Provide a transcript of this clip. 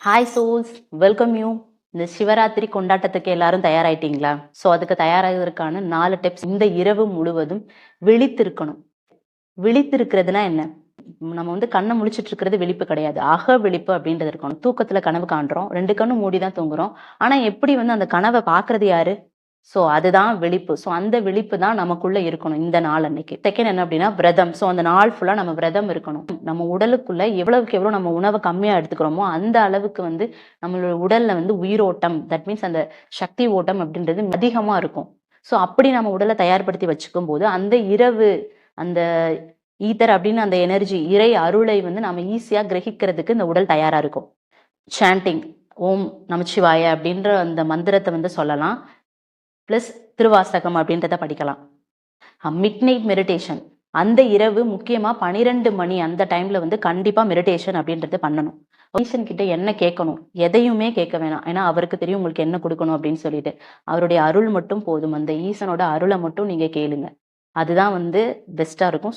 Hi souls, welcome you. இந்த சிவராத்திரி கொண்டாட்டத்துக்கு எல்லாரும் தயாராயிட்டீங்களா? So அதுக்கு தயாராகிறதுக்கான 4 டிப்ஸ். இந்த இரவு முழுவதும் விழித்திருக்கணும். விழித்திருக்கிறதுனா என்ன? நம்ம கண்ணை முழிச்சிட்டு இருக்கிறது விழிப்பு கிடையாது. அக விழிப்பு அப்படின்றது இருக்கணும். தூக்கத்துல கனவு காண்றோம், 2 கண்ணும் மூடி தான் தூங்குறோம். ஆனா எப்படி அந்த கனவை பார்க்கறது யாரு? ஸோ அதுதான் விழிப்பு. ஸோ அந்த விழிப்பு தான் நமக்குள்ள இருக்கணும் இந்த நாள் அன்னைக்கு. செகண்ட் என்ன அப்படின்னா விரதம். ஸோ அந்த நாள் ஃபுல்லா நம்ம விரதம் இருக்கணும். நம்ம உடலுக்குள்ள எவ்வளவுக்கு எவ்வளவு நம்ம உணவை கம்மியா எடுத்துக்கிறோமோ அந்த அளவுக்கு நம்மளோட உடல்ல உயிரோட்டம், தட் மீன்ஸ் அந்த சக்தி ஓட்டம் அப்படின்றது அதிகமா இருக்கும். ஸோ அப்படி நம்ம உடலை தயார்படுத்தி வச்சுக்கும் போது அந்த இரவு அந்த ஈத்தர் அப்படின்னு அந்த எனர்ஜி, இறை அருளை நாம ஈஸியா கிரகிக்கிறதுக்கு இந்த உடல் தயாரா இருக்கும். சாண்டிங் ஓம் நமச்சிவாய அப்படின்ற அந்த மந்திரத்தை சொல்லலாம். பிளஸ் திருவாசகம் அப்படின்றத படிக்கலாம். மிட் நைட் மெடிடேஷன், அந்த இரவு முக்கியமா 12 மணி அந்த டைம்ல கண்டிப்பா மெடிடேஷன் அப்படின்றது பண்ணணும். ஈசன் கிட்ட என்ன கேட்கணும், எதையுமே கேட்க வேணாம். ஏன்னா அவருக்கு தெரியும் உங்களுக்கு என்ன கொடுக்கணும் அப்படின்னு சொல்லிட்டு. அவருடைய அருள் மட்டும் போதும். அந்த ஈசனோட அருளை மட்டும் நீங்க கேளுங்க. அதுதான் பெஸ்டா இருக்கும்.